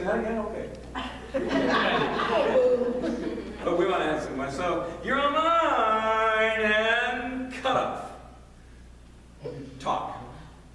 that again? Okay. But we want to ask someone. So, you're on mine and cut off. Talk.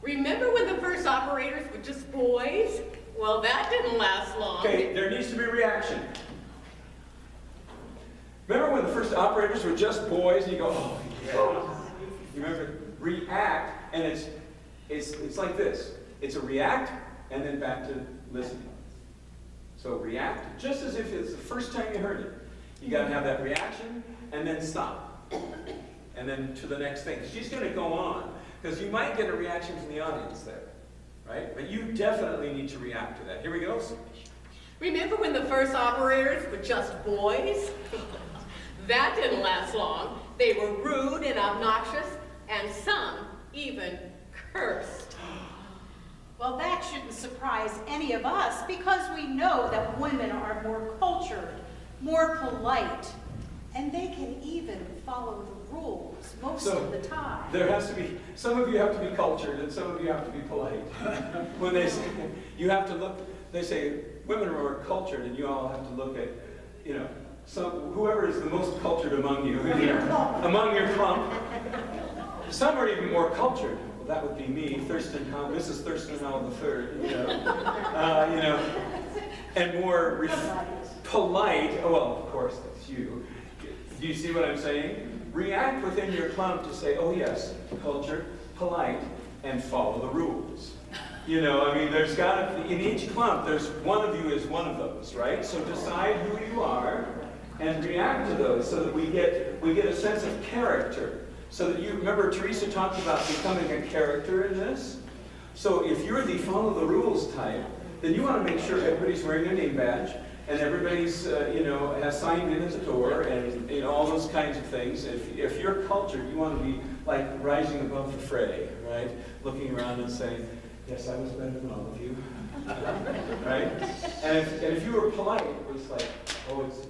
Remember when the first operators were just boys? Well, that didn't last long. Okay, there needs to be reaction. Remember when the first operators were just boys and you go, oh yeah. You remember, react, and it's like this. It's a react and then back to listening. So react, just as if it's the first time you heard it. You got to have that reaction and then stop. And then to the next thing. She's going to go on because you might get a reaction from the audience there, right? But you definitely need to react to that. Here we go. Remember when the first operators were just boys? That didn't last long. They were rude and obnoxious, and some even cursed. Well, that shouldn't surprise any of us because we know that women are more cultured, more polite, and they can even follow the rules most of the time. There has to be, some of you have to be cultured and some of you have to be polite. When they say, you have to look, they say women are more cultured and you all have to look at, you know, whoever is the most cultured among you, among your clump. Some are even more cultured. Well, that would be me, Thurston Howell, Mrs. Thurston Howell III, you know, and more polite. Oh, well, of course, that's you. Do you see what I'm saying? React within your clump to say, oh yes, cultured, polite, and follow the rules. You know, I mean, there's got to be, in each clump, there's one of you is one of those, right? So decide who you are and react to those so that we get a sense of character. So that you, remember Teresa talked about becoming a character in this? So if you're the follow the rules type, then you want to make sure everybody's wearing a name badge and everybody's, you know, has signed in at the door and, you know, all those kinds of things. If you're cultured, you want to be like rising above the fray, right? Looking around and saying, yes, I was better than all of you, right? And if you were polite, it was like, oh, it's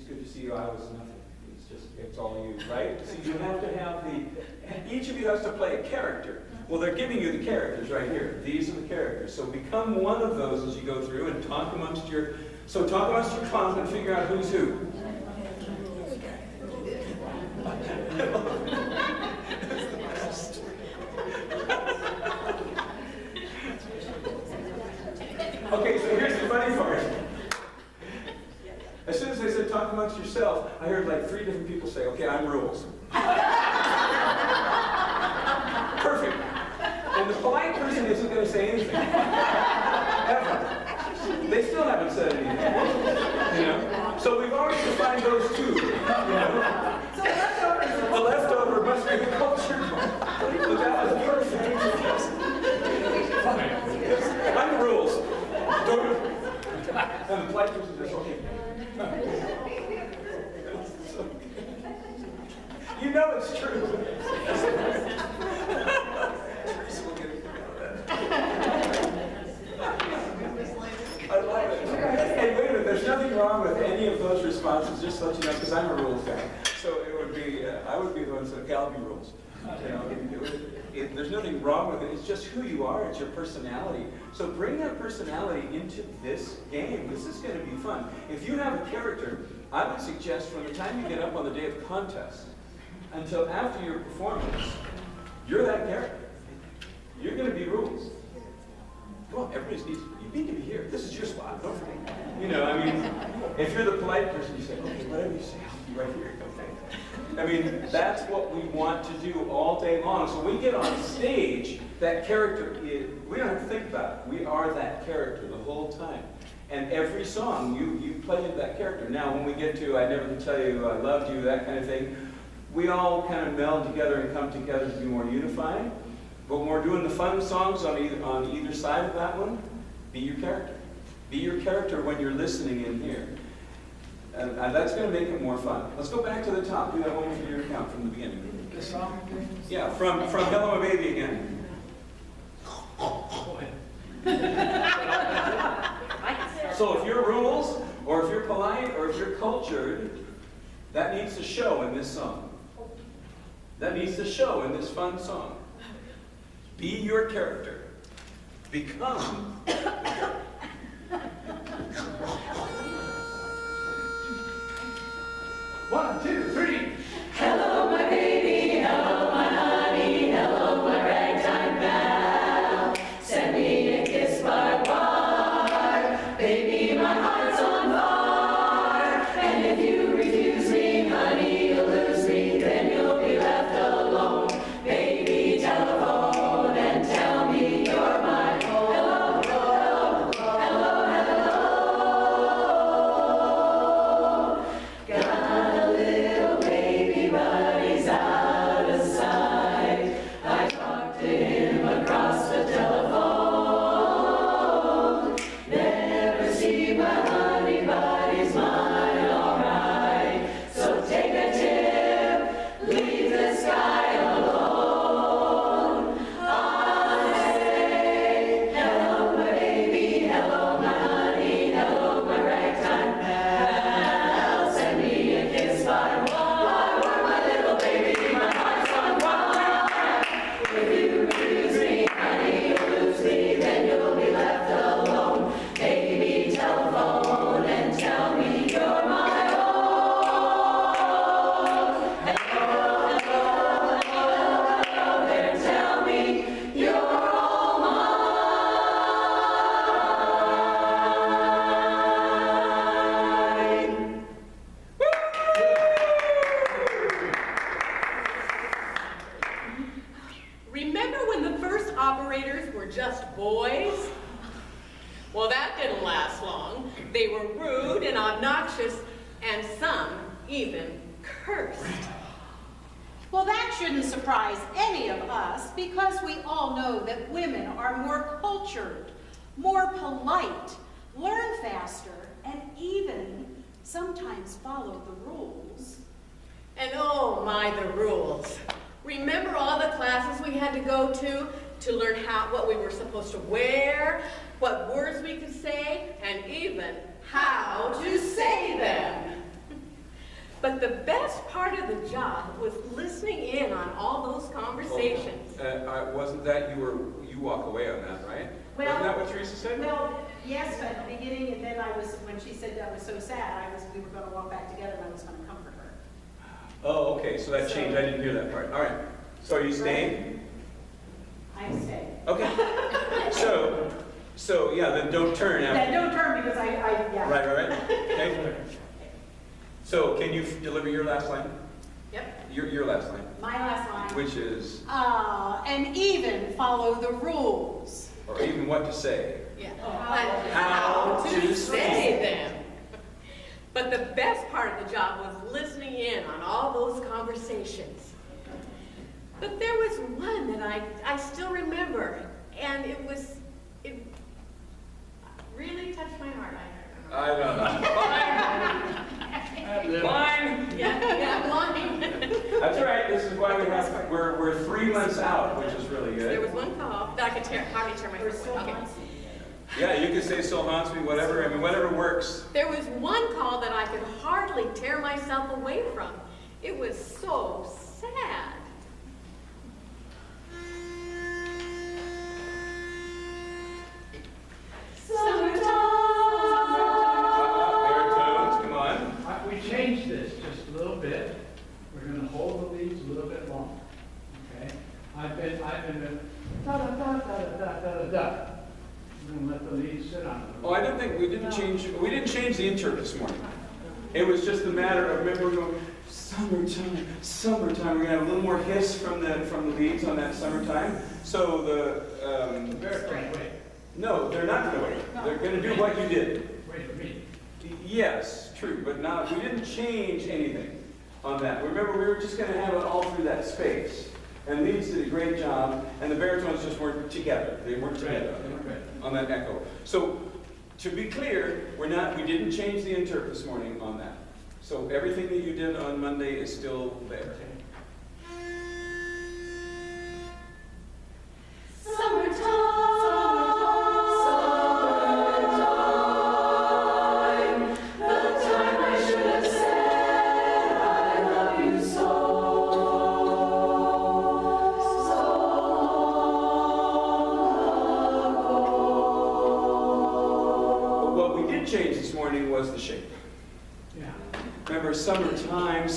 good to see you, I was nothing. It's all you, right? So you have to have each of you has to play a character. Well, they're giving you the characters right here. These are the characters. So become one of those as you go through and talk amongst your clump and figure out who's who. Okay, so here's the funny part. As soon as I said talk amongst yourself, I heard like 3 different people say, okay, I'm rules. Perfect. And the polite person isn't going to say anything. Ever. They still haven't said anything. You know? So we've already defined those 2. You know? The leftover must be the cultured one. But that was perfect. I'm the rules. And the polite person says, okay. You know it's true. I love it. Hey, wait a minute, there's nothing wrong with any of those responses, just to let you know, because I'm a rules guy. So it would be, I would be the one who said, Galby rules. You know, there's nothing wrong with it. It's just who you are. It's your personality. So bring that personality into this game. This is going to be fun. If you have a character, I would suggest from the time you get up on the day of contest until after your performance, you're that character. You're going to be rules. Come on, everybody needs. You need to be here. This is your spot. Don't forget. You know, I mean, if you're the polite person, you say, okay, whatever you say, I'll be right here. Okay. I mean, that's what we want to do all day long. So when we get on stage, that character is, we don't have to think about it. We are that character the whole time. And every song, you play into that character. Now, when we get to I Never Can Tell You I Loved You, that kind of thing, we all kind of meld together and come together to be more unified. But when we're doing the fun songs on either side of that one, be your character. Be your character when you're listening in here. And that's going to make it more fun. Let's go back to the top. Do that one for your account from the beginning. The song again? Yeah, from Hello My Baby again. So if you're rules, or if you're polite, or if you're cultured, that needs to show in this song. That needs to show in this fun song. Be your character. Become. that didn't last long. They were rude and obnoxious, and some even cursed. Well, that shouldn't surprise any of us because we all know that women are more cultured, more polite, learn faster, and even sometimes follow the rules. And oh my, the rules. Remember all the classes we had to go to learn what we were supposed to wear, what words we could say, and even how to say them. But the best part of the job was listening in on all those conversations. Wasn't that you walk away on that, right? Well- Wasn't that what Teresa said? Well, yes, at the beginning, and then when she said that was so sad, we were going to walk back together and I was going to comfort her. Oh, okay, so that changed. I didn't hear that part. All right. So are you staying? I'm staying. Okay. So yeah, then don't turn Then after. don't turn because yeah. Right. Okay. So can you deliver your last line? Yep. Your last line, My last line. which is, And even follow the rules. or even what to say. Yeah. Oh. How to say them. But the best part of the job was listening in on all those conversations. But there was one that I still remember, and it really touched my heart. I don't know. Fine. Yeah, line. That's right. This is why we're 3 months out, which is really There was good. one call that I could hardly tear my We're hair still away. Okay. on. Yeah, you can say still haunts me, whatever. I mean, whatever works. There was one call that I could hardly tear myself away from. It was so sad. Baritones, come on. We changed this just a little bit. We're going to hold the leads a little bit longer. Okay? I've been da da da da da da da da. We're going to let the leads sit on it. Oh, I don't think we didn't change the intro this morning. It was just a matter of, remember, we're going, summertime. We're gonna have a little more hiss from the leads on that summertime. So the Baritone, wait. no, they're not gonna wait. They're gonna do what you did. Wait for me. Yes, true, but not. We didn't change anything on that. Remember, we were just gonna have it all through that space. And leads did a great job, and the baritones just weren't together. They weren't together on that echo. So, to be clear, we didn't change the interp this morning on that. So everything that you did on Monday is still there. But what we did change this morning was the shape. Yeah. Remember, summertime.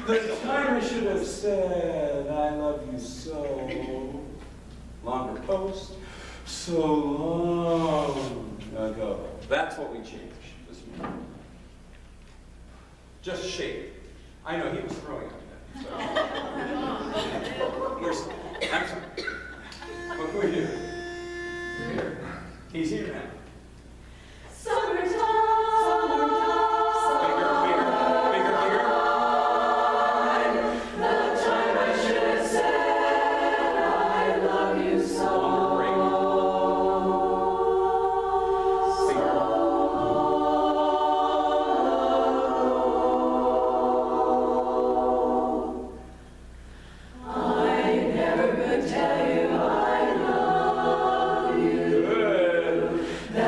The time I should have said, I love you so. Longer post, so long ago. That's what we changed this morning. Just shape. I know he was throwing at that. So. I'm sorry. What can we do? He's here now. Good.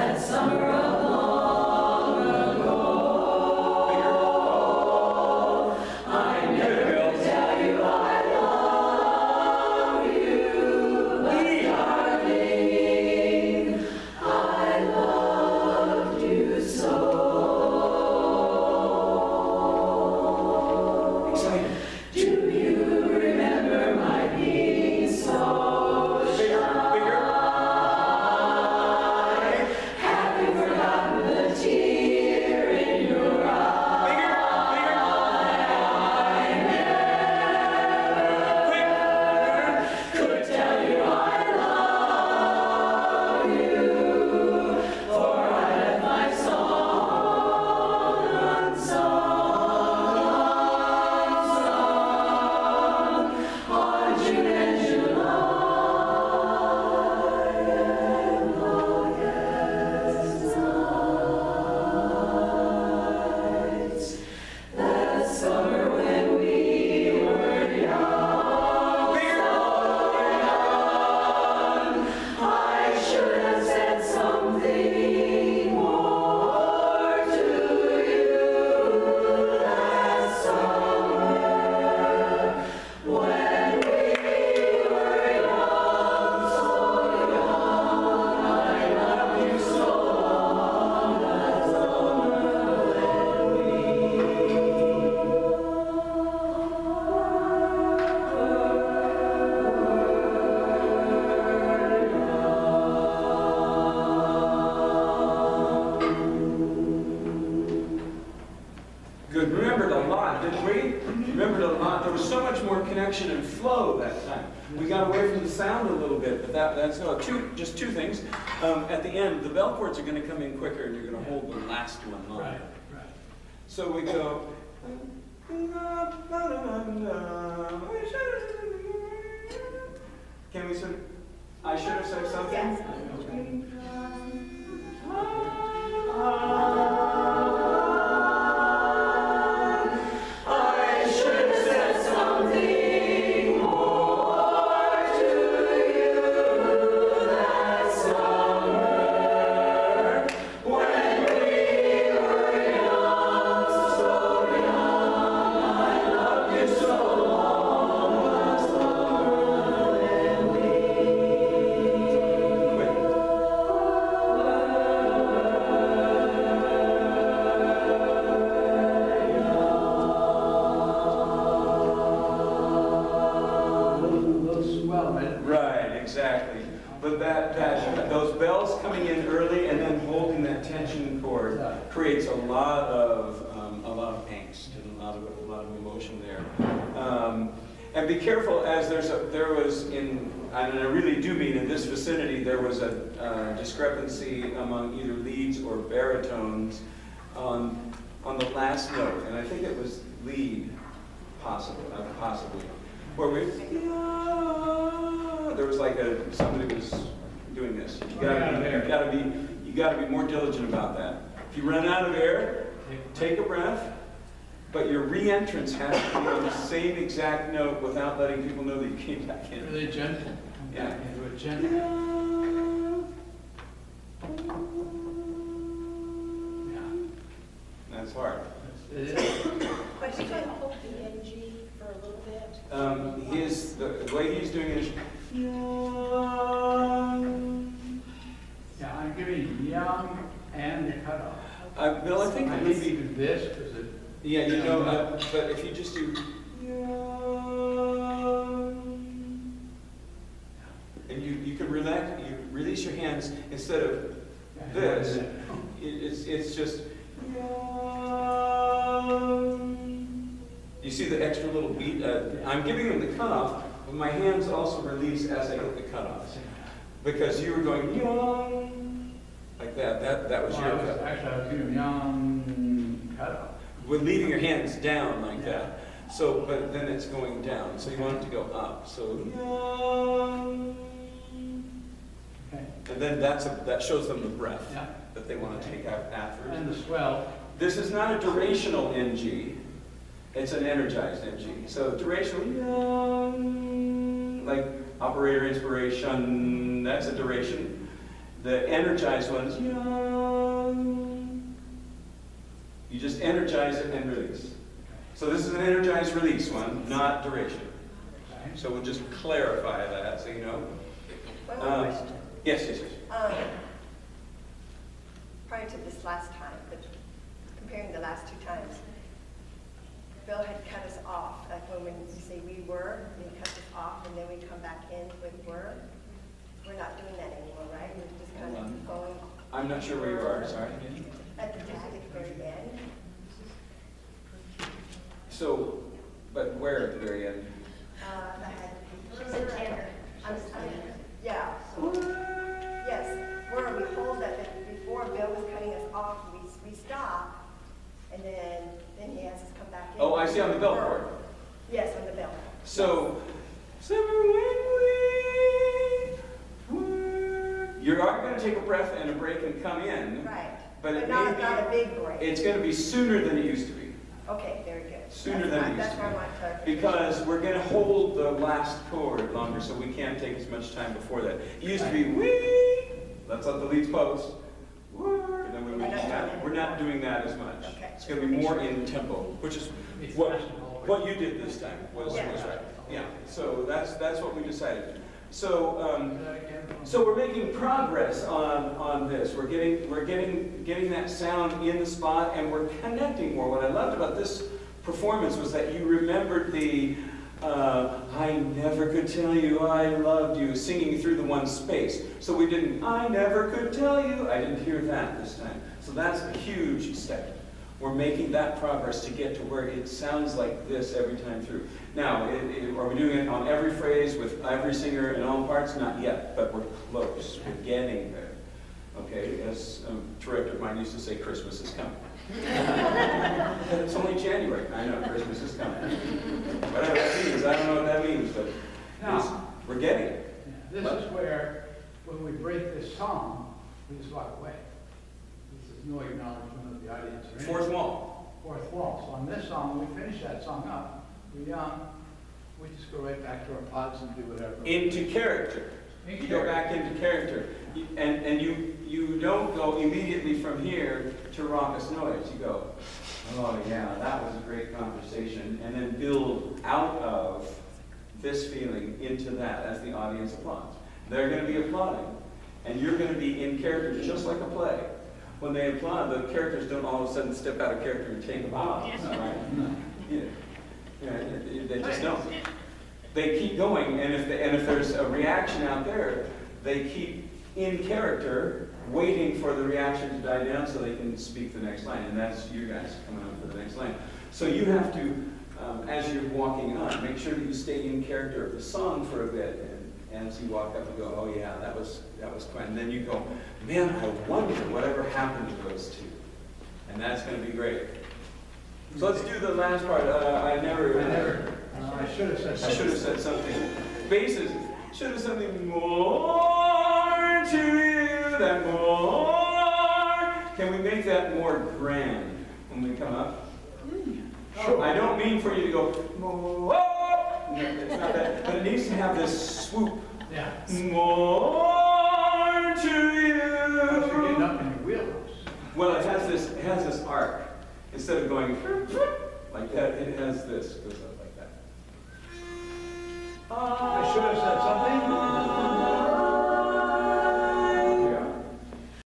flow that time. We got away from the sound a little bit, but that's just two things. At the end, the bell chords are going to come in quicker, and you're going to hold the last one longer. Right, right. So we go. Can we sort of? I should have said something. Yes. Right, exactly. But those bells coming in early and then holding that tension chord creates a lot of angst and a lot of emotion there. And be careful, as there was and I really do mean in this vicinity, there was a discrepancy among either leads or baritones on the last note, and I think it was lead, possibly, where there was like somebody was doing this. You gotta be more diligent about that. If you run out of air, take a breath, but your re-entrance has to be on the same exact note without letting people know that you came back in. Really gentle. Come Yeah. back into it gentle. Yeah. That's hard. It is. But you can hold the NG for a little bit. The way he's doing it is. Yeah, I'm giving young and the cutoff. Bill, I think I maybe. need to do this because it. Yeah, but if you just do. And you can relax, you release your hands instead of this. It's just. You see the extra little beat? I'm giving him the cutoff, but my hands also release as I hit the cutoff. Because you were going young, like that. That was your cut. Actually, I was giving young cutoff. With leaving your hands down like that. So, but then it's going down. So you want it to go up. So young. Okay. And then that shows them the breath Yeah. that they want to take out afterwards. And the swell. This is not a durational NG. It's an energized NG. So durational, like operator inspiration, that's a duration. The energized one is you just energize it and release. So this is an energized release one, not duration. Okay. So we'll just clarify that so you know. One more question. Yes. Prior to this last time, but comparing the last two times, Bill had cut us off. Like when you say we were, and he cut us off, and then we come back in with were. We're not doing that anymore, right? We're just kind of going. I'm not sure where you are, sorry. At the very end. So, but where at the very end? She said Tanner. Yeah. Yes. Where we hold that before Bill was cutting us off, we stop, and then he has us come back in. Oh, I see on the bell cord. Yes, on the bell. So, you are going to take a breath and a break and come in. Right. But it not, may be, not a big break. it's going to be sooner than it used to be. Okay, very good. Sooner than it used That's to why I be. want clarification. Because we're going to hold the last chord longer, so we can't take as much time before that. It used to be wee. Let's let the leads post. And then we would do that. We're not doing that as much. Okay. It's going to be more in tempo, which is what you did this time was Yeah. right. Yeah. So that's what we decided. So so we're making progress on this. We're getting that sound in the spot, and we're connecting more. What I loved about this performance was that you remembered the I never could tell you I loved you, singing through the one space. So we didn't, I never could tell you. I didn't hear that this time. So that's a huge step. We're making that progress to get to where it sounds like this every time through. Now, are we doing it on every phrase with every singer in all parts? Not yet, but we're close. We're getting there. Okay, as a director of mine used to say, Christmas is coming. It's only January. I know, Christmas is coming. Whatever that means, I don't know what that means, but we're getting it. Yeah, this is where, when we break this song, we just walk away. This is no acknowledgement of the audience. Or anything. Fourth wall. Fourth wall. So on this song, when we finish that song up, we just go right back to our pods and do whatever. Into character. You go back into character. And you don't go immediately from here to raucous noise. You go, oh yeah, that was a great conversation. And then build out of this feeling into that as the audience applauds. They're going to be applauding. And you're going to be in character just like a play. When they applaud, the characters don't all of a sudden step out of character and take a bow. Right? They just don't. They keep going, and if there's a reaction out there, they keep in character, waiting for the reaction to die down so they can speak the next line, and that's you guys coming up for the next line. So you have to, as you're walking on, make sure that you stay in character of the song for a bit, and as you walk up and go, oh yeah, that was quite, and then you go, man, I wonder whatever happened to those two, and that's going to be great. So let's do the last part. I should have said something. Basses should have something more to you, that more. Can we make that more grand when we come up? Sure. I don't mean for you to go more. No, it's not that. But it needs to have this swoop. Yeah. More to you. You're getting up in your wheelhouse. Well, it has this arc. Instead of going like that, it has this, goes up like that. I should have said something.